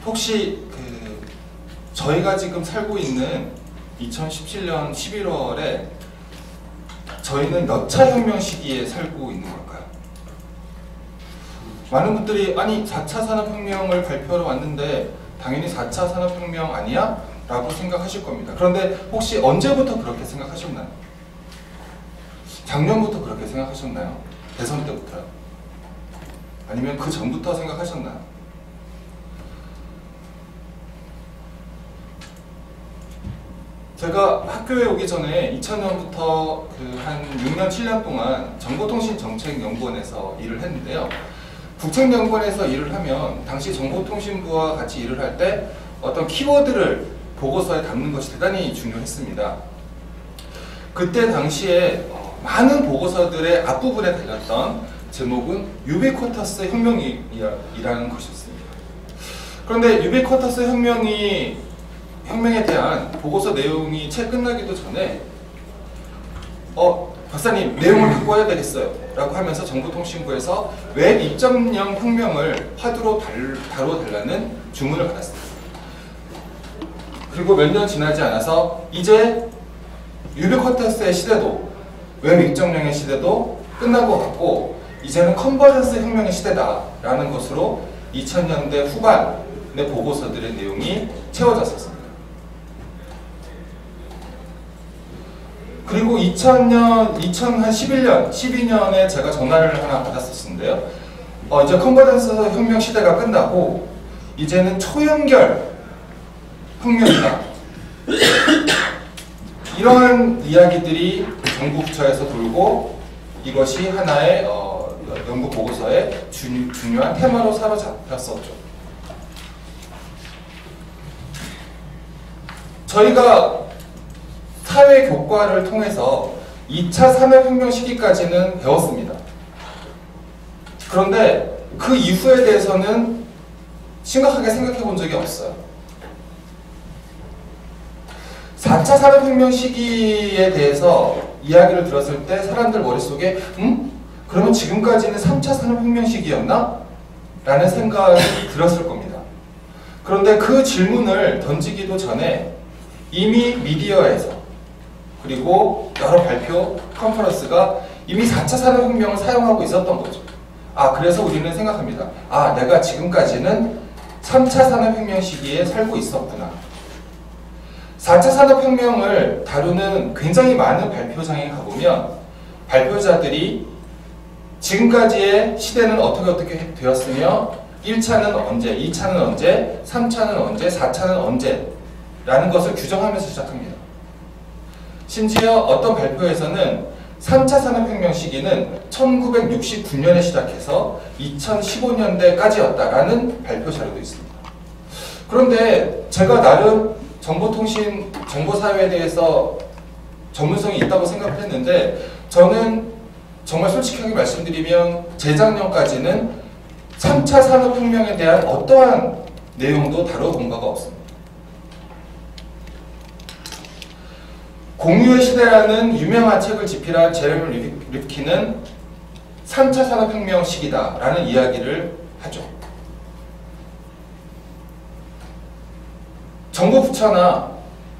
혹시 저희가 지금 살고 있는 2017년 11월에 저희는 몇 차 혁명 시기에 살고 있는 걸까요? 많은 분들이 아니 4차 산업혁명을 발표하러 왔는데 당연히 4차 산업혁명 아니야? 라고 생각하실 겁니다. 그런데 혹시 언제부터 그렇게 생각하셨나요? 작년부터 그렇게 생각하셨나요? 대선 때부터요? 아니면 그 전부터 생각하셨나요? 제가 학교에 오기 전에 2000년부터 한 6년, 7년 동안 정보통신정책연구원에서 일을 했는데요. 국책연구원에서 일을 하면 당시 정보통신부와 같이 일을 할 때 어떤 키워드를 보고서에 담는 것이 대단히 중요했습니다. 그때 당시에 많은 보고서들의 앞부분에 달렸던 제목은 유비쿼터스 혁명이라는 것이었습니다. 그런데 유비쿼터스 혁명에 대한 보고서 내용이 채 끝나기도 전에 박사님 내용을 바꿔야 되겠어요 라고 하면서 정보통신부에서 웹 입점형 혁명을 화두로 다뤄달라는 주문을 받았습니다. 그리고 몇 년 지나지 않아서 이제 유비쿼터스의 시대도 웹 입점형의 시대도 끝나고 갔고 이제는 컨버전스 혁명의 시대다 라는 것으로 2000년대 후반의 보고서들의 내용이 채워졌었습니다. 그리고 2011년, 12년에 제가 전화를 하나 받았었는데요. 이제 컨버전스 혁명 시대가 끝나고 이제는 초연결 혁명이다. 이러한 이야기들이 정부 부처에서 돌고 이것이 하나의 연구 보고서의 중요한 테마로 사로잡혔었죠. 저희가 사회 교과를 통해서 2차 산업혁명 시기까지는 배웠습니다. 그런데 그 이후에 대해서는 심각하게 생각해 본 적이 없어요. 4차 산업혁명 시기에 대해서 이야기를 들었을 때 사람들 머릿속에 그러면 지금까지는 3차 산업혁명 시기였나? 라는 생각이 들었을 겁니다. 그런데 그 질문을 던지기도 전에 이미 미디어에서 그리고 여러 발표, 컨퍼런스가 이미 4차 산업혁명을 사용하고 있었던 거죠. 그래서 우리는 생각합니다. 내가 지금까지는 3차 산업혁명 시기에 살고 있었구나. 4차 산업혁명을 다루는 굉장히 많은 발표장에 가보면 발표자들이 지금까지의 시대는 어떻게 되었으며 1차는 언제, 2차는 언제, 3차는 언제, 4차는 언제 라는 것을 규정하면서 시작합니다. 심지어 어떤 발표에서는 3차 산업혁명 시기는 1969년에 시작해서 2015년대까지였다라는 발표 자료도 있습니다. 그런데 제가 나름 정보사회에 대해서 전문성이 있다고 생각을 했는데 저는 정말 솔직하게 말씀드리면 재작년까지는 3차 산업혁명에 대한 어떠한 내용도 다뤄본 바가 없습니다. 공유의 시대라는 유명한 책을 집필한 제레미 리프킨은 3차 산업혁명 시기다 라는 이야기를 하죠. 정부 부처나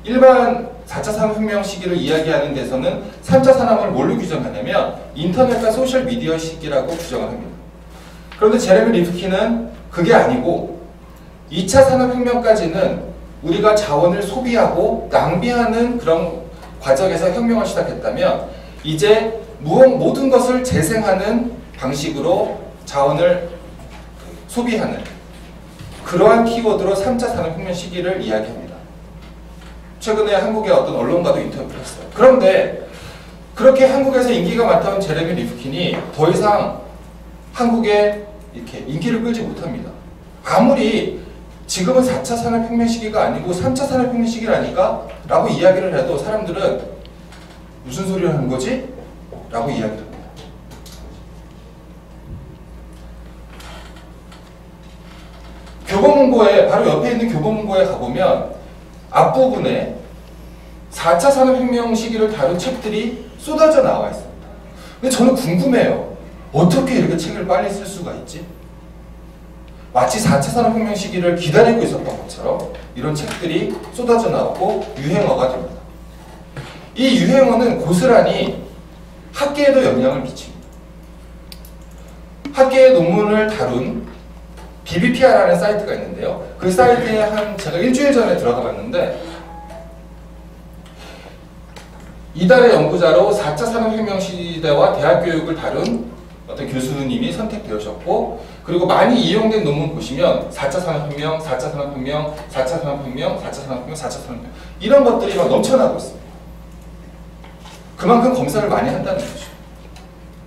일반 4차 산업혁명 시기를 이야기하는 데서는 3차 산업을 뭘로 규정하냐면 인터넷과 소셜미디어 시기라고 규정을 합니다. 그런데 제레미 리프킨은 그게 아니고 2차 산업혁명까지는 우리가 자원을 소비하고 낭비하는 그런 과정에서 혁명을 시작했다면 이제 모든 것을 재생하는 방식으로 자원을 소비하는 그러한 키워드로 3차 산업혁명 시기를 이야기합니다. 최근에 한국의 어떤 언론과도 인터뷰를 했어요. 그런데 그렇게 한국에서 인기가 많던 제레미 리프킨이 더 이상 한국에 이렇게 인기를 끌지 못합니다. 아무리 지금은 4차 산업혁명 시기가 아니고 3차 산업혁명 시기라니까? 라고 이야기를 해도 사람들은 무슨 소리를 하는 거지? 라고 이야기를 합니다. 교보문고에 바로 옆에 있는 교보문고에 가보면 앞부분에 4차 산업혁명 시기를 다룬 책들이 쏟아져 나와 있습니다. 근데 저는 궁금해요. 어떻게 이렇게 책을 빨리 쓸 수가 있지? 마치 4차 산업혁명 시기를 기다리고 있었던 것처럼 이런 책들이 쏟아져 나오고 유행어가 됩니다. 이 유행어는 고스란히 학계에도 영향을 미칩니다. 학계의 논문을 다룬 BBPR라는 사이트가 있는데요. 그 사이트에 제가 일주일 전에 들어가 봤는데 이달의 연구자로 4차 산업혁명 시대와 대학교육을 다룬 어떤 교수님이 선택되셨고, 그리고 많이 이용된 논문 보시면 4차 산업혁명, 4차 산업혁명, 4차 산업혁명, 4차 산업혁명, 4차 산업혁명 이런 것들이 막 넘쳐나고 있습니다. 그만큼 검사를 많이 한다는 거죠.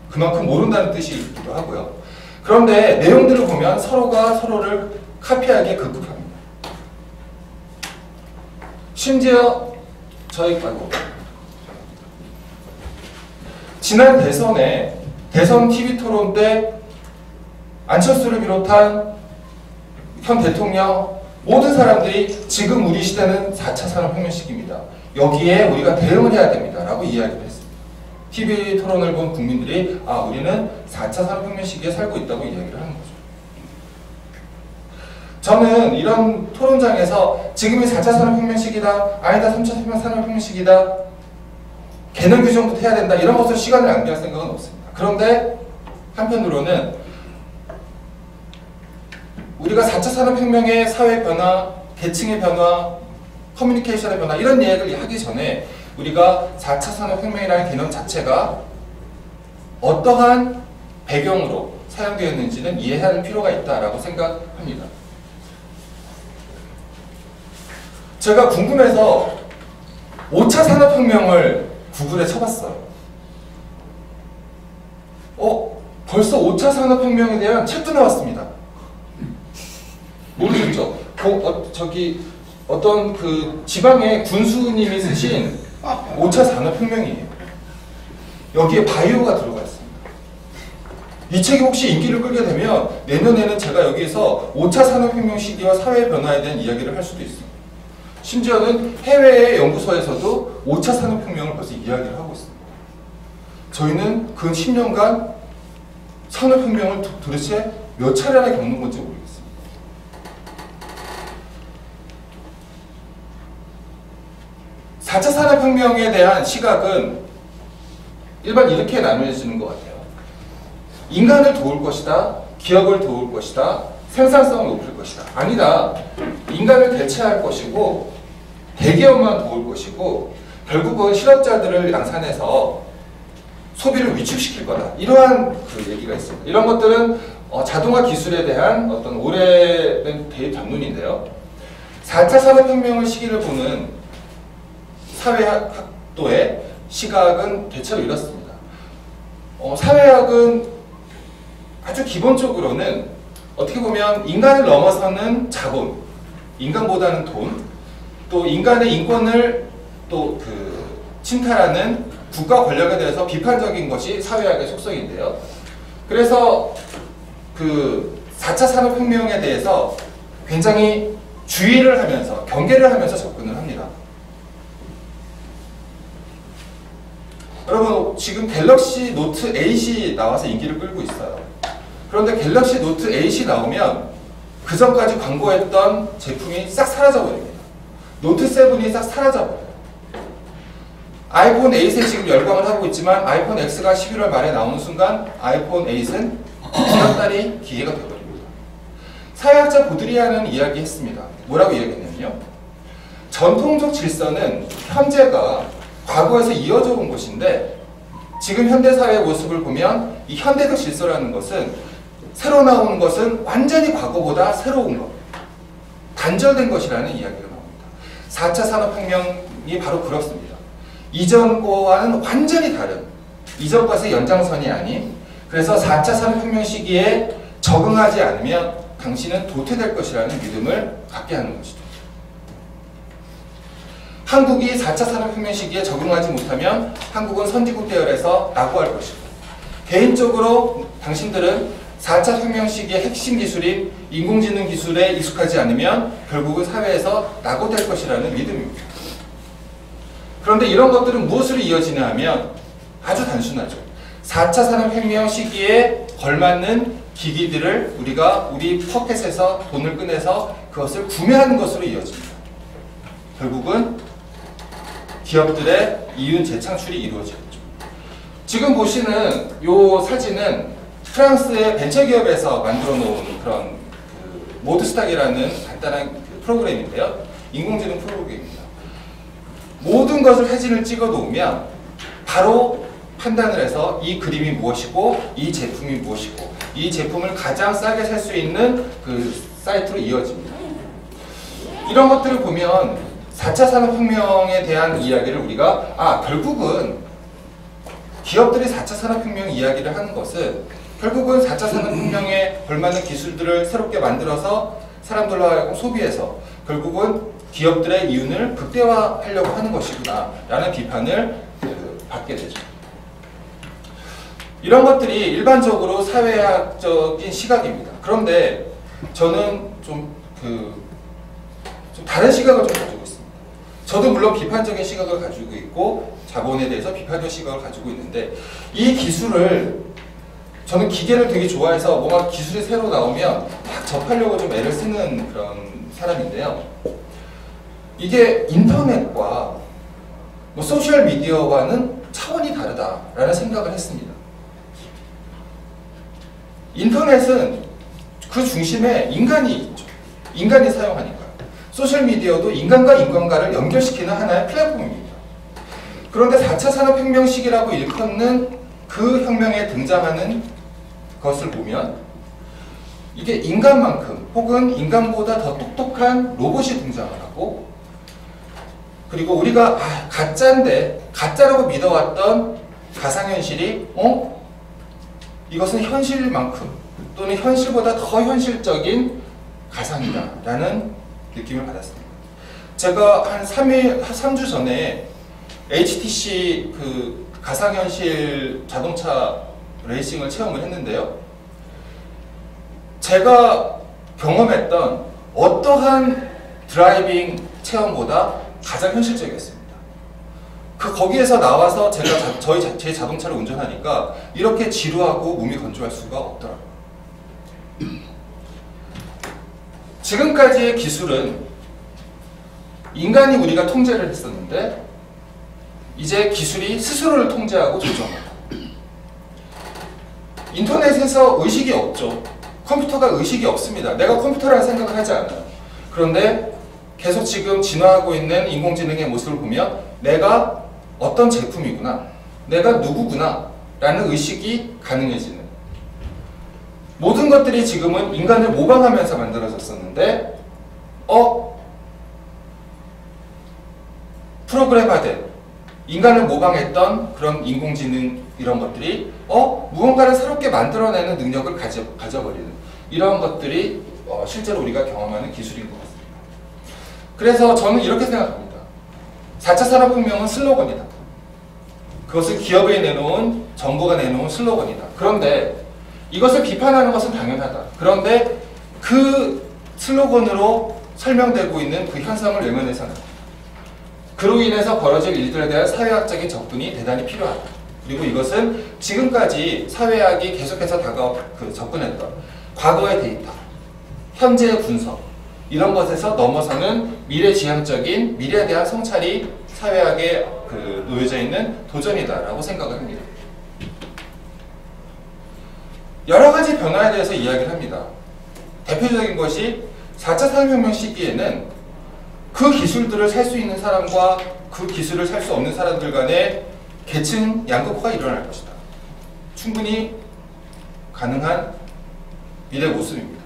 그만큼 모른다는 뜻이기도 하고요. 그런데 내용들을 보면 서로가 서로를 카피하기에 급급합니다. 심지어 지난 대선에 대선 TV 토론 때 안철수를 비롯한 현 대통령 모든 사람들이 지금 우리 시대는 4차 산업혁명 시기입니다. 여기에 우리가 대응을 해야 됩니다. 라고 이야기를 했습니다. TV 토론을 본 국민들이 우리는 4차 산업혁명 시기에 살고 있다고 이야기를 하는 거죠. 저는 이런 토론장에서 지금이 4차 산업혁명 시기다, 아니다 3차 산업혁명 시기다, 개념 규정부터 해야 된다, 이런 것으로 시간을 낭비할 생각은 없습니다. 그런데 한편으로는 우리가 4차 산업혁명의 사회 변화, 계층의 변화, 커뮤니케이션의 변화 이런 이야기를 하기 전에 우리가 4차 산업혁명이라는 개념 자체가 어떠한 배경으로 사용되었는지는 이해해야 할 필요가 있다고 생각합니다. 제가 궁금해서 5차 산업혁명을 구글에 쳐봤어요. 벌써 5차 산업혁명에 대한 책도 나왔습니다. 모르겠죠? 어떤 그 지방의 군수님이 쓰신 5차 산업혁명이에요. 여기에 바이오가 들어가 있습니다. 이 책이 혹시 인기를 끌게 되면 내년에는 제가 여기에서 5차 산업혁명 시기와 사회 변화에 대한 이야기를 할 수도 있습니다. 심지어는 해외의 연구소에서도 5차 산업혁명을 벌써 이야기를 하고 있습니다. 저희는 그 10년간 산업혁명을 도대체 몇 차례나 겪는 건지 모르겠습니다. 4차 산업혁명에 대한 시각은 일반 이렇게 나누어지는 것 같아요. 인간을 도울 것이다, 기업을 도울 것이다, 생산성을 높일 것이다. 아니다. 인간을 대체할 것이고 대기업만 도울 것이고 결국은 실업자들을 양산해서 소비를 위축시킬 거다. 이러한 그 얘기가 있습니다. 이런 것들은 자동화 기술에 대한 어떤 오래된 대입 담론인데요. 4차 산업혁명의 시기를 보는 사회학도의 시각은 대체로 이렇습니다. 사회학은 아주 기본적으로는 어떻게 보면 인간을 넘어서는 자본, 인간보다는 돈, 또 인간의 인권을 또 침탈하는 국가 권력에 대해서 비판적인 것이 사회학의 속성인데요. 그래서 4차 산업혁명에 대해서 굉장히 주의를 하면서 경계를 하면서 접근을 합니다. 여러분 지금 갤럭시 노트 8이 나와서 인기를 끌고 있어요. 그런데 갤럭시 노트 8이 나오면 그 전까지 광고했던 제품이 싹 사라져버립니다. 노트 7이 싹 사라져버려요. 아이폰 8에 지금 열광을 하고 있지만 아이폰 X가 11월 말에 나오는 순간 아이폰 8은 지난달이 기회가 되어버립니다. 사회학자 보드리아는 이야기했습니다. 뭐라고 이야기했냐면요. 전통적 질서는 현재가 과거에서 이어져 온 것인데 지금 현대사회의 모습을 보면 이 현대적 질서라는 것은 새로 나오는 것은 완전히 과거보다 새로운 것, 단절된 것이라는 이야기가 나옵니다. 4차 산업혁명이 바로 그렇습니다. 이전과는 완전히 다른, 이전과의 연장선이 아닌, 그래서 4차 산업혁명 시기에 적응하지 않으면 당신은 도태될 것이라는 믿음을 갖게 하는 것이죠. 한국이 4차 산업혁명 시기에 적응하지 못하면 한국은 선진국 대열에서 낙오할 것이고, 개인적으로 당신들은 4차 혁명 시기의 핵심 기술인 인공지능 기술에 익숙하지 않으면 결국은 사회에서 낙오될 것이라는 믿음입니다. 그런데 이런 것들은 무엇으로 이어지냐 하면 아주 단순하죠. 4차 산업혁명 시기에 걸맞는 기기들을 우리가 우리 포켓에서 돈을 꺼내서 그것을 구매하는 것으로 이어집니다. 결국은 기업들의 이윤 재창출이 이루어지겠죠. 지금 보시는 이 사진은 프랑스의 벤처기업에서 만들어 놓은 그런 모드스탁이라는 간단한 프로그램인데요. 인공지능 프로그램입니다. 모든 것을 사진을 찍어 놓으면 바로 판단을 해서 이 그림이 무엇이고 이 제품이 무엇이고 이 제품을 가장 싸게 살 수 있는 그 사이트로 이어집니다. 이런 것들을 보면 4차 산업혁명에 대한 이야기를 우리가 결국은 기업들이 4차 산업혁명 이야기를 하는 것은 결국은 4차 산업혁명에 걸맞는 기술들을 새롭게 만들어서 사람들로 하여금 소비해서 결국은 기업들의 이윤을 극대화하려고 하는 것이구나 라는 비판을 받게 되죠. 이런 것들이 일반적으로 사회학적인 시각입니다. 그런데 저는 좀 다른 시각을 좀 가지고 있습니다. 저도 물론 비판적인 시각을 가지고 있고 자본에 대해서 비판적 시각을 가지고 있는데 이 기술을 저는 기계를 되게 좋아해서 뭔가 기술이 새로 나오면 막 접하려고 좀 애를 쓰는 그런 사람인데요. 이게 인터넷과 소셜 미디어와는 차원이 다르다라는 생각을 했습니다. 인터넷은 그 중심에 인간이 있죠. 인간이 사용하니까요. 소셜미디어도 인간과 인간과를 연결시키는 하나의 플랫폼입니다. 그런데 4차 산업혁명 시기라고 일컫는 그 혁명에 등장하는 것을 보면 이게 인간만큼 혹은 인간보다 더 똑똑한 로봇이 등장을 하고 그리고 우리가 가짜인데 가짜라고 믿어왔던 가상현실이 이것은 현실만큼 또는 현실보다 더 현실적인 가상이다 라는 느낌을 받았습니다. 제가 한 3주 전에 HTC 그 가상현실 자동차 레이싱을 체험을 했는데요. 제가 경험했던 어떠한 드라이빙 체험보다 가장 현실적이었습니다. 거기에서 나와서 제가 제 자동차를 운전하니까 이렇게 지루하고 몸이 건조할 수가 없더라고요. 지금까지의 기술은 인간이 우리가 통제를 했었는데 이제 기술이 스스로를 통제하고 조정합니다. 인터넷에서 의식이 없죠. 컴퓨터가 의식이 없습니다. 내가 컴퓨터라는 생각을 하지 않아요. 그런데 계속 지금 진화하고 있는 인공지능의 모습을 보면 내가 어떤 제품이구나, 내가 누구구나 라는 의식이 가능해지는 모든 것들이 지금은 인간을 모방하면서 만들어졌었는데 프로그래머된 인간을 모방했던 그런 인공지능 이런 것들이 무언가를 새롭게 만들어내는 능력을 가져버리는 이런 것들이 실제로 우리가 경험하는 기술인 것 같습니다. 그래서 저는 이렇게 생각합니다. 4차 산업혁명은 슬로건이다. 그것을 기업에 내놓은 정부가 내놓은 슬로건이다. 그런데 이것을 비판하는 것은 당연하다. 그런데 그 슬로건으로 설명되고 있는 그 현상을 외면해서는 그로 인해서 벌어질 일들에 대한 사회학적인 접근이 대단히 필요하다. 그리고 이것은 지금까지 사회학이 계속해서 접근했던 과거의 데이터, 현재의 분석 이런 것에서 넘어서는 미래지향적인 미래에 대한 성찰이 사회학에 놓여져 있는 도전이다라고 생각을 합니다. 여러 가지 변화에 대해서 이야기를 합니다. 대표적인 것이 4차 산업혁명 시기에는 그 기술들을 살 수 있는 사람과 그 기술을 살 수 없는 사람들 간의 계층 양극화가 일어날 것이다. 충분히 가능한 미래 모습입니다.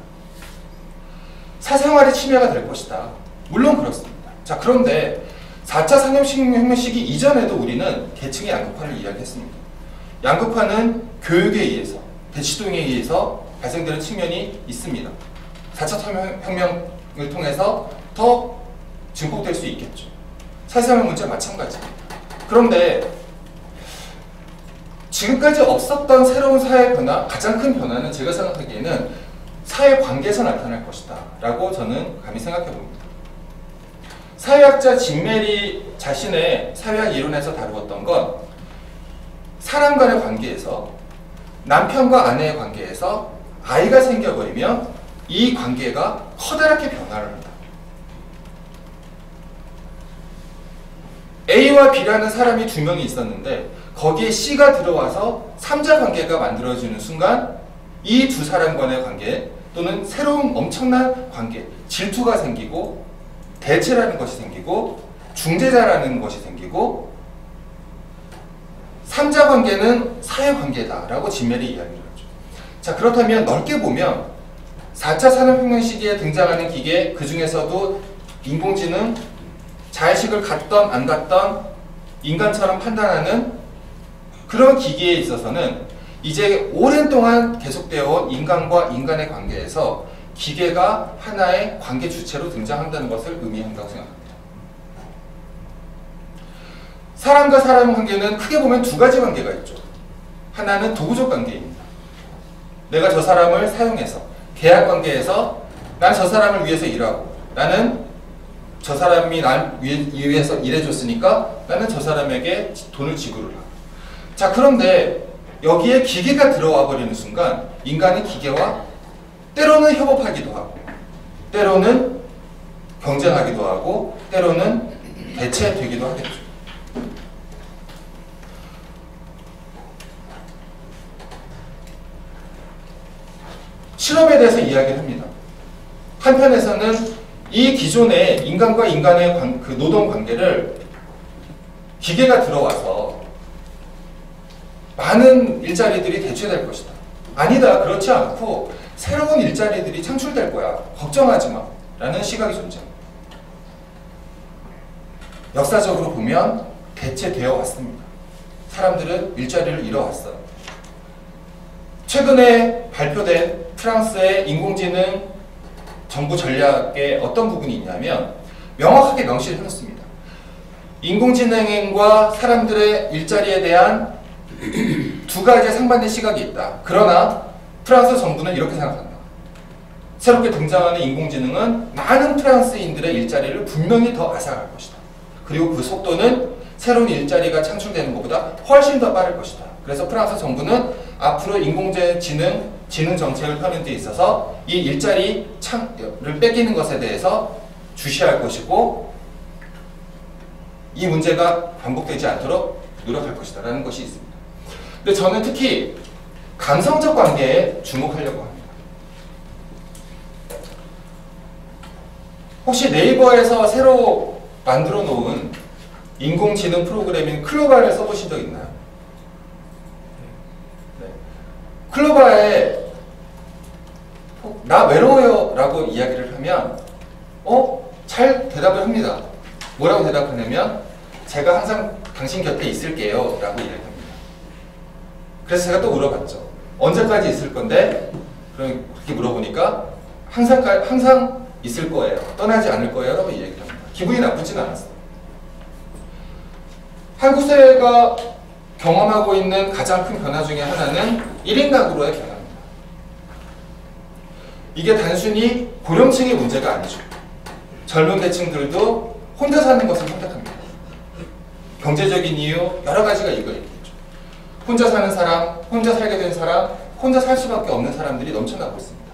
사생활의 침해가 될 것이다. 물론 그렇습니다. 자, 그런데 4차 산업혁명 시기 이전에도 우리는 계층의 양극화를 이야기했습니다. 양극화는 교육에 의해서, 대치동에 의해서 발생되는 측면이 있습니다. 4차 산업혁명을 통해서 더 증폭될 수 있겠죠. 사회생활 문제 마찬가지입니다. 그런데 지금까지 없었던 새로운 사회 변화, 가장 큰 변화는 제가 생각하기에는 사회 관계에서 나타날 것이다 라고 저는 감히 생각해 봅니다. 사회학자 짐 메리 자신의 사회학 이론에서 다루었던 건 사람 간의 관계에서 남편과 아내의 관계에서 아이가 생겨버리면 이 관계가 커다랗게 변화를 한다. A와 B라는 사람이 두 명이 있었는데 거기에 C가 들어와서 3자 관계가 만들어지는 순간 이 두 사람 간의 관계 또는 새로운 엄청난 관계, 질투가 생기고 대체라는 것이 생기고 중재자라는 것이 생기고 3자 관계는 사회관계다라고 진멜이 이야기를 하죠. 자, 그렇다면 넓게 보면 4차 산업혁명 시기에 등장하는 기계, 그 중에서도 인공지능, 자의식을 갖던 안 갖던 인간처럼 판단하는 그런 기기에 있어서는 이제 오랜 동안 계속되어 온 인간과 인간의 관계에서 기계가 하나의 관계 주체로 등장한다는 것을 의미한다고 생각합니다. 사람과 사람 관계는 크게 보면 두 가지 관계가 있죠. 하나는 도구적 관계입니다. 내가 저 사람을 사용해서 계약 관계에서 난 저 사람을 위해서 일하고 나는 저 사람이 날 위해서 일해줬으니까 나는 저 사람에게 돈을 지불을 하고. 자, 그런데 여기에 기계가 들어와 버리는 순간 인간은 기계와 때로는 협업하기도 하고 때로는 경쟁하기도 하고 때로는 대체되기도 하겠죠. 실험에 대해서 이야기를 합니다. 한편에서는 이 기존의 인간과 인간의 그 노동 관계를 기계가 들어와서 많은 일자리들이 대체될 것이다. 아니다, 그렇지 않고 새로운 일자리들이 창출될 거야. 걱정하지 마. 라는 시각이 존재합니다. 역사적으로 보면 대체되어 왔습니다. 사람들은 일자리를 잃어왔어요. 최근에 발표된 프랑스의 인공지능 정부 전략의 어떤 부분이 있냐면 명확하게 명시를 해놓습니다. 인공지능과 사람들의 일자리에 대한 두 가지의 상반된 시각이 있다. 그러나 프랑스 정부는 이렇게 생각한다. 새롭게 등장하는 인공지능은 많은 프랑스인들의 일자리를 분명히 더 앗아갈 것이다. 그리고 그 속도는 새로운 일자리가 창출되는 것보다 훨씬 더 빠를 것이다. 그래서 프랑스 정부는 앞으로 인공지능 정책을 펴는 데 있어서 이 일자리를 뺏기는 것에 대해서 주시할 것이고 이 문제가 반복되지 않도록 노력할 것이다 라는 것이 있습니다. 근데 저는 특히 감성적 관계에 주목하려고 합니다. 혹시 네이버에서 새로 만들어 놓은 인공지능 프로그램인 클로바를 써보신 적 있나요? 네. 클로바에 나 외로워요 라고 이야기를 하면 잘 대답을 합니다. 뭐라고 대답하냐면 제가 항상 당신 곁에 있을게요 라고 이야기합니다. 그래서 제가 또 물어봤죠. 언제까지 있을 건데? 그렇게 물어보니까 항상 있을 거예요. 떠나지 않을 거예요 라고 이야기합니다. 기분이 나쁘진 않았어요. 한국 사회가 경험하고 있는 가장 큰 변화 중에 하나는 1인 가구로의 변화입니다. 이게 단순히 고령층의 문제가 아니죠. 젊은 계층들도 혼자 사는 것을 선택합니다. 경제적인 이유, 여러 가지가 이거 있겠죠. 혼자 사는 사람, 혼자 살게 된 사람, 혼자 살 수밖에 없는 사람들이 넘쳐나고 있습니다.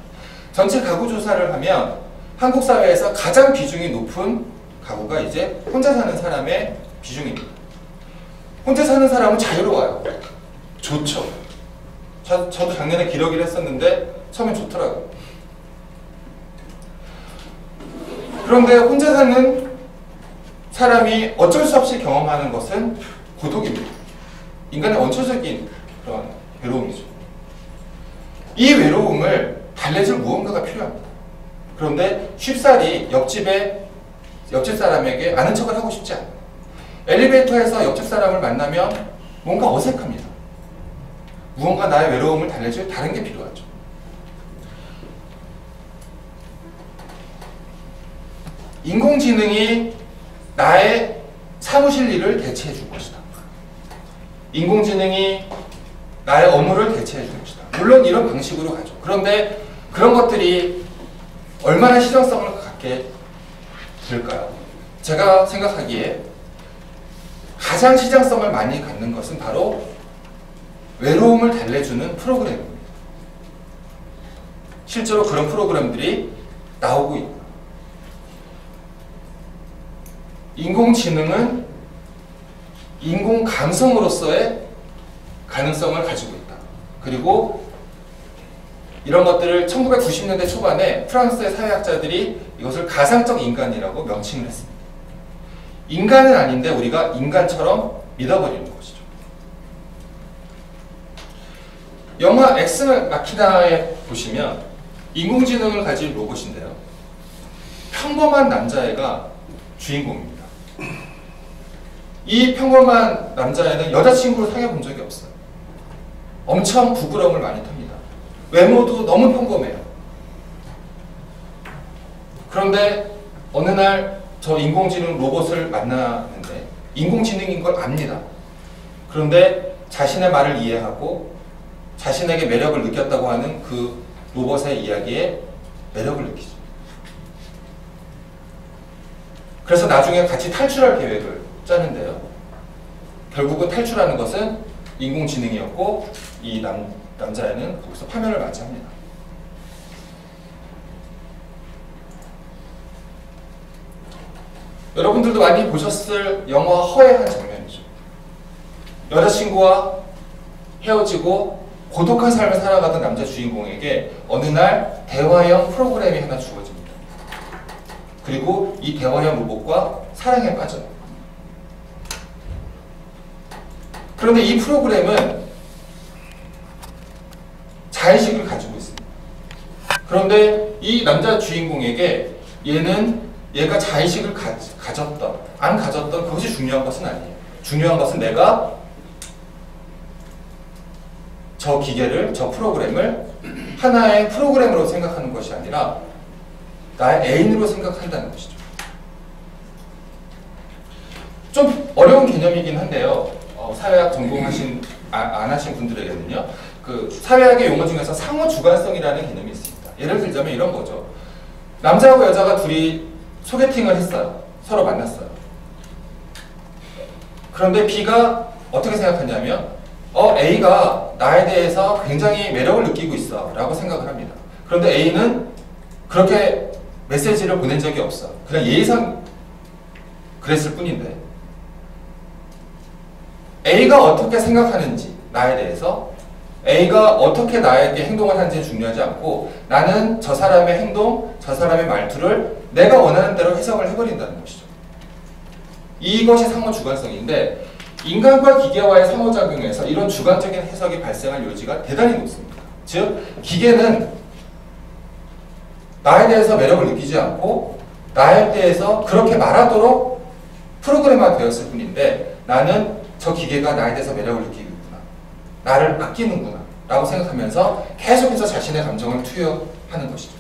전체 가구 조사를 하면 한국 사회에서 가장 비중이 높은 가구가 이제 혼자 사는 사람의 비중입니다. 혼자 사는 사람은 자유로워요. 좋죠. 저도 작년에 기러기를 했었는데 처음엔 좋더라고요. 그런데 혼자 사는 사람이 어쩔 수 없이 경험하는 것은 고독입니다. 인간의 원초적인 그런 외로움이죠. 이 외로움을 달래줄 무언가가 필요합니다. 그런데 쉽사리 옆집 사람에게 아는 척을 하고 싶지 않아요. 엘리베이터에서 옆집 사람을 만나면 뭔가 어색합니다. 무언가 나의 외로움을 달래줄 다른 게 필요하죠. 인공지능이 나의 사무실 일을 대체해 줄 것이다. 인공지능이 나의 업무를 대체해 줄 것이다. 물론 이런 방식으로 가죠. 그런데 그런 것들이 얼마나 실용성을 갖게 될까요? 제가 생각하기에 가장 시장성을 많이 갖는 것은 바로 외로움을 달래주는 프로그램입니다. 실제로 그런 프로그램들이 나오고 있다. 인공지능은 인공 감성으로서의 가능성을 가지고 있다. 그리고 이런 것들을 1990년대 초반에 프랑스의 사회학자들이 이것을 가상적 인간이라고 명칭을 했습니다. 인간은 아닌데 우리가 인간처럼 믿어버리는 것이죠. 영화 엑스마키나에 보시면 인공지능을 가진 로봇인데요. 평범한 남자애가 주인공입니다. 이 평범한 남자애는 여자친구를 사귀어 본 적이 없어요. 엄청 부끄러움을 많이 탑니다. 외모도 너무 평범해요. 그런데 어느 날 저 인공지능 로봇을 만나는데 인공지능인 걸 압니다. 그런데 자신의 말을 이해하고 자신에게 매력을 느꼈다고 하는 그 로봇의 이야기에 매력을 느끼죠. 그래서 나중에 같이 탈출할 계획을 짜는데요. 결국은 탈출하는 것은 인공지능이었고 이 남자애는 거기서 파면을 맞이합니다. 여러분들도 많이 보셨을 영화 허의 한 장면이죠. 여자친구와 헤어지고 고독한 삶을 살아가던 남자 주인공에게 어느 날 대화형 프로그램이 하나 주어집니다. 그리고 이 대화형 로봇과 사랑에 빠져요. 그런데 이 프로그램은 자의식을 가지고 있습니다. 그런데 이 남자 주인공에게 얘가 자의식을 가졌던, 안 가졌던 그것이 중요한 것은 아니에요. 중요한 것은 내가 저 기계를, 저 프로그램을 하나의 프로그램으로 생각하는 것이 아니라 나의 애인으로 생각한다는 것이죠. 좀 어려운 개념이긴 한데요. 사회학 전공하신, 안 하신 분들에게는요. 그 사회학의 용어 중에서 상호 주관성이라는 개념이 있습니다. 예를 들자면 이런 거죠. 남자하고 여자가 둘이 소개팅을 했어요. 서로 만났어요. 그런데 B가 어떻게 생각하냐면 A가 나에 대해서 굉장히 매력을 느끼고 있어 라고 생각을 합니다. 그런데 A는 그렇게 메시지를 보낸 적이 없어. 그냥 예의상 그랬을 뿐인데 A가 어떻게 생각하는지 나에 대해서 A가 어떻게 나에게 행동을 하는지 중요하지 않고 나는 저 사람의 행동, 저 사람의 말투를 내가 원하는 대로 해석을 해버린다는 것이죠. 이것이 상호 주관성인데 인간과 기계와의 상호작용에서 이런 주관적인 해석이 발생할 여지가 대단히 높습니다. 즉 기계는 나에 대해서 매력을 느끼지 않고 나에 대해서 그렇게 말하도록 프로그램화 되었을 뿐인데 나는 저 기계가 나에 대해서 매력을 느끼고 있구나. 나를 아끼는구나 라고 생각하면서 계속해서 자신의 감정을 투여하는 것이죠.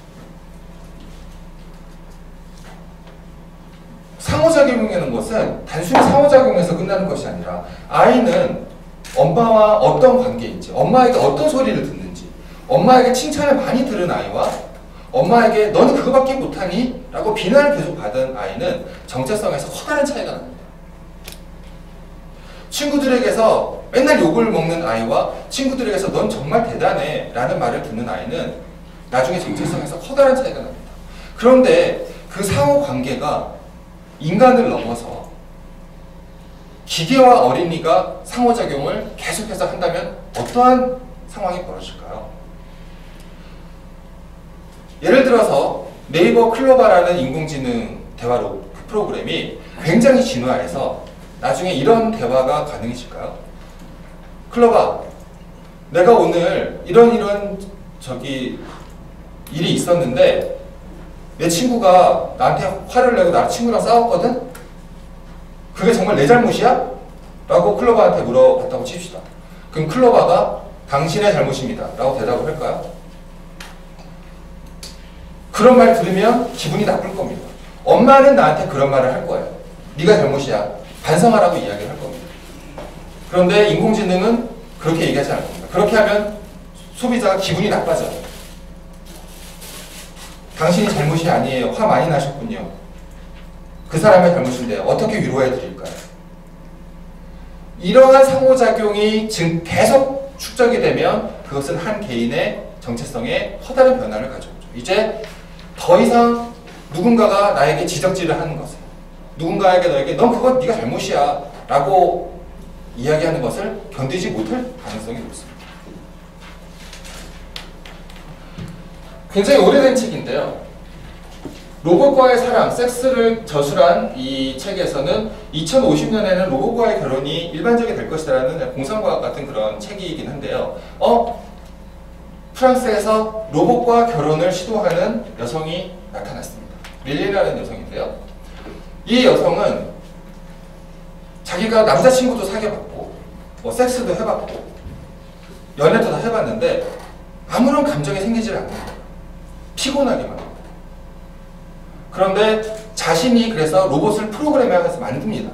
상호작용이라는 것은 단순히 상호작용에서 끝나는 것이 아니라 아이는 엄마와 어떤 관계인지, 엄마에게 어떤 소리를 듣는지, 엄마에게 칭찬을 많이 들은 아이와 엄마에게 너는 그거밖에 못하니? 라고 비난을 계속 받은 아이는 정체성에서 커다란 차이가 납니다. 친구들에게서 맨날 욕을 먹는 아이와 친구들에게서 넌 정말 대단해 라는 말을 듣는 아이는 나중에 정체성에서 커다란 차이가 납니다. 그런데 그 상호 관계가 인간을 넘어서 기계와 어린이가 상호작용을 계속해서 한다면 어떠한 상황이 벌어질까요? 예를 들어서 네이버 클로바라는 인공지능 대화 프로그램이 굉장히 진화해서 나중에 이런 대화가 가능해질까요? 클로바, 내가 오늘 이런 일이 있었는데 내 친구가 나한테 화를 내고 나랑 친구랑 싸웠거든? 그게 정말 내 잘못이야? 라고 클로바한테 물어봤다고 칩시다. 그럼 클로바가 당신의 잘못입니다 라고 대답을 할까요? 그런 말 들으면 기분이 나쁠 겁니다. 엄마는 나한테 그런 말을 할 거예요. 네가 잘못이야. 반성하라고 이야기를 할 겁니다. 그런데 인공지능은 그렇게 얘기하지 않을 겁니다. 그렇게 하면 소비자가 기분이 나빠져요. 당신이 잘못이 아니에요. 화 많이 나셨군요. 그 사람의 잘못인데 어떻게 위로해 드릴까요? 이러한 상호작용이 지금 계속 축적이 되면 그것은 한 개인의 정체성에 커다란 변화를 가져오죠. 이제 더 이상 누군가가 나에게 지적질을 하는 것을, 누군가에게 너에게 넌 그건 네가 잘못이야 라고 이야기하는 것을 견디지 못할 가능성이 높습니다. 굉장히 오래된 책인데요. 로봇과의 사랑, 섹스를 저술한 이 책에서는 2050년에는 로봇과의 결혼이 일반적이 될 것이라는 공상과학 같은 그런 책이긴 한데요. 프랑스에서 로봇과 결혼을 시도하는 여성이 나타났습니다. 릴리라는 여성인데요. 이 여성은 자기가 남자친구도 사귀어봤고 뭐 섹스도 해봤고 연애도 다 해봤는데 아무런 감정이 생기질 않는 거예요. 피곤하기만 합니다. 그런데 자신이 그래서 로봇을 프로그램해서 만듭니다.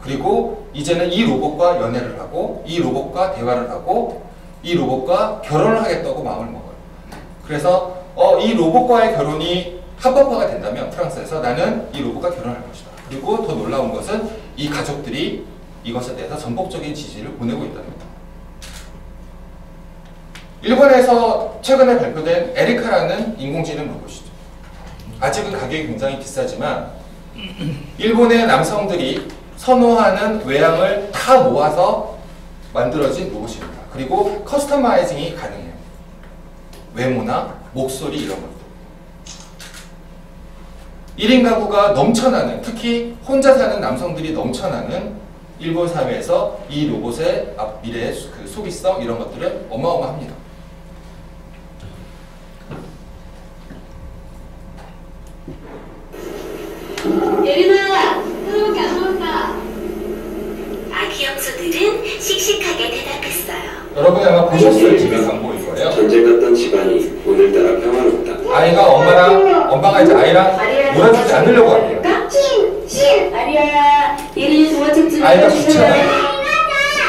그리고 이제는 이 로봇과 연애를 하고 이 로봇과 대화를 하고 이 로봇과 결혼을 하겠다고 마음을 먹어요. 그래서 이 로봇과의 결혼이 합법화가 된다면 프랑스에서 나는 이 로봇과 결혼할 것이다. 그리고 더 놀라운 것은 이 가족들이 이것에 대해서 전폭적인 지지를 보내고 있다는 겁니다. 일본에서 최근에 발표된 에리카라는 인공지능 로봇이죠. 아직은 가격이 굉장히 비싸지만 일본의 남성들이 선호하는 외양을 다 모아서 만들어진 로봇입니다. 그리고 커스터마이징이 가능해요. 외모나 목소리 이런 것들. 1인 가구가 넘쳐나는, 특히 혼자 사는 남성들이 넘쳐나는 일본 사회에서 이 로봇의 미래의 그 소비성 이런 것들은 어마어마합니다. 예린아, 그렇게 안 온다. 아기 형수들은 씩씩하게 대답했어요. 여러분이 아마 보셨을 TV 광고일 거예요. 전쟁 갔던 집안이 오늘따라 평화롭다. 아이가 엄마가 이제 아이랑 놀아주지 않으려고 합니다. 신! 아리아야, 예린이 동화책 좀 아이가 읽어주세요. 귀찮아요.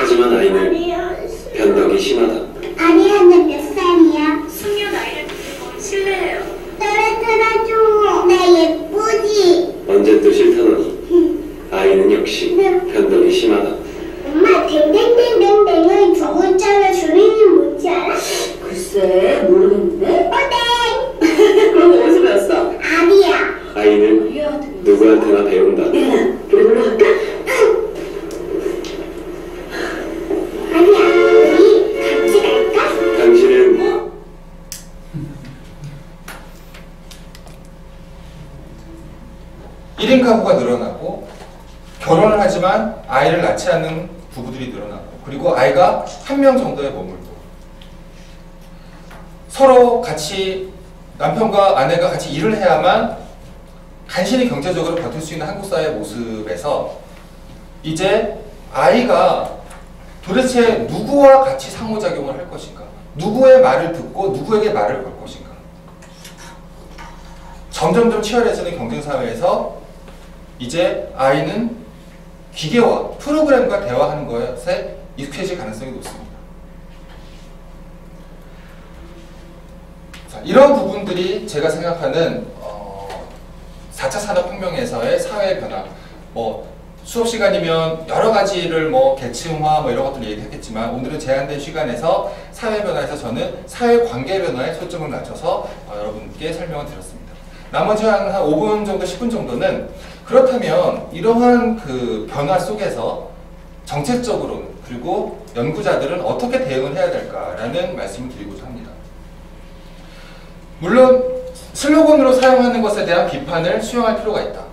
하지만 아이는 변덕이 심하다. 아리아는 몇 살이야? 숙녀 나이를 묻는 건 실례예요. 떨어뜨려줘. 나 예쁘지? 언제 또 싫다더니 아이는 역시 변덕이 심하다. 엄마, 댕댕댕댕댕의 두 글자로 줄임이 뭔지 알아? 글쎄, 모르겠는데? 오뎅! 그런 거 어디서 배웠어? 아리아. 아이는 아리아한테 누구한테나 배운다. 예린아, 우리 놀러 갈까? 아리아, 우리 같이 갈까? 당신은 1인 가구가 늘어나고 결혼을 하지만 아이를 낳지 않는 부부들이 늘어나고 그리고 아이가 한 명 정도에 머물고 서로 같이 남편과 아내가 같이 일을 해야만 간신히 경제적으로 버틸 수 있는 한국 사회의 모습에서 이제 아이가 도대체 누구와 같이 상호작용을 할 것인가? 누구의 말을 듣고 누구에게 말을 걸 것인가? 점점점 치열해지는 경쟁사회에서 이제 아이는 기계와 프로그램과 대화하는 것에 익숙해질 가능성이 높습니다. 자, 이런 부분들이 제가 생각하는 4차 산업혁명에서의 사회 변화, 수업 시간이면 여러 가지를 계층화 이런 것들을 얘기했겠지만 오늘은 제한된 시간에서 사회 변화에서 저는 사회 관계 변화에 초점을 맞춰서 여러분께 설명을 드렸습니다. 나머지 한 5분 정도, 10분 정도는 그렇다면 이러한 그 변화 속에서 정책적으로 그리고 연구자들은 어떻게 대응을 해야 될까라는 말씀을 드리고자 합니다. 물론 슬로건으로 사용하는 것에 대한 비판을 수용할 필요가 있다.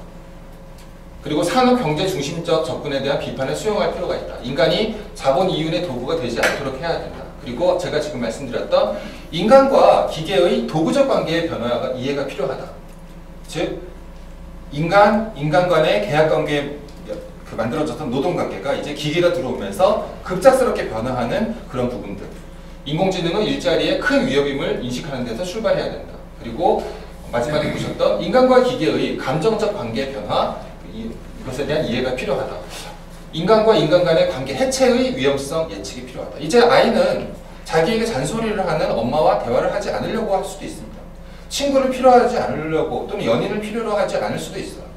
그리고 산업 경제 중심적 접근에 대한 비판을 수용할 필요가 있다. 인간이 자본 이윤의 도구가 되지 않도록 해야 된다. 그리고 제가 지금 말씀드렸던 인간과 기계의 도구적 관계의 변화가 이해가 필요하다. 즉 인간 간의 계약 관계 만들어졌던 노동 관계가 이제 기계가 들어오면서 급작스럽게 변화하는 그런 부분들. 인공지능은 일자리에 큰 위협임을 인식하는 데서 출발해야 된다. 그리고 마지막에 보셨던 인간과 기계의 감정적 관계 변화, 이것에 대한 이해가 필요하다. 인간과 인간 간의 관계 해체의 위험성 예측이 필요하다. 이제 아이는 자기에게 잔소리를 하는 엄마와 대화를 하지 않으려고 할 수도 있습니다. 친구를 필요하지 않으려고 또는 연인을 필요로 하지 않을 수도 있어요.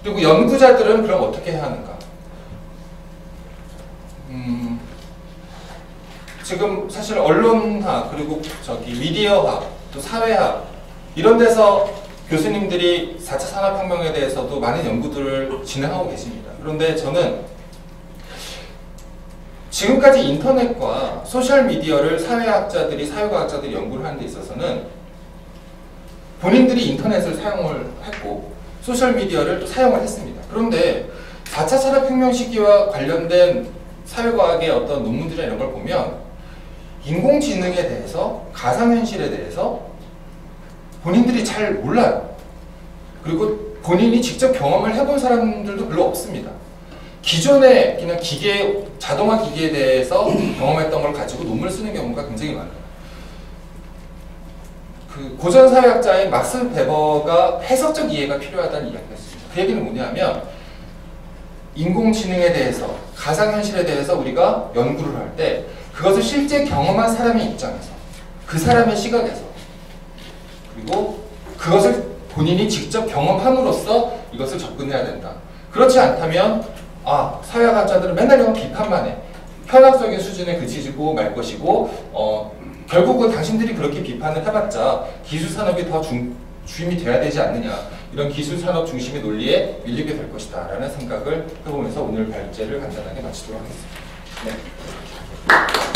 그리고 연구자들은 그럼 어떻게 해야 하는가? 지금 사실 언론학 그리고 저기 미디어학 또 사회학 이런 데서 교수님들이 4차 산업혁명에 대해서도 많은 연구들을 진행하고 계십니다. 그런데 저는 지금까지 인터넷과 소셜미디어를 사회학자들이 사회과학자들이 연구를 하는 데 있어서는 본인들이 인터넷을 사용을 했고 소셜미디어를 또 사용을 했습니다. 그런데 4차 산업혁명 시기와 관련된 사회과학의 어떤 논문들이나 이런 걸 보면 인공지능에 대해서 가상현실에 대해서 본인들이 잘 몰라요. 그리고 본인이 직접 경험을 해본 사람들도 별로 없습니다. 기존의 그냥 기계, 자동화 기계에 대해서 경험했던 걸 가지고 논문을 쓰는 경우가 굉장히 많아요. 그 고전 사회학자인 막스 베버가 해석적 이해가 필요하다는 이야기가 있습니다. 그 얘기는 뭐냐면 인공지능에 대해서, 가상현실에 대해서 우리가 연구를 할 때 그것을 실제 경험한 사람의 입장에서, 그 사람의 시각에서, 그리고 그것을 본인이 직접 경험함으로써 이것을 접근해야 된다. 그렇지 않다면 사회학자들은 맨날 이런 비판만 해. 현학적인 수준에 그치지고 말 것이고 결국은 당신들이 그렇게 비판을 해봤자 기술산업이 더 주임이 돼야 되지 않느냐. 이런 기술산업 중심의 논리에 밀리게 될 것이다 라는 생각을 해보면서 오늘 발제를 간단하게 마치도록 하겠습니다. 네.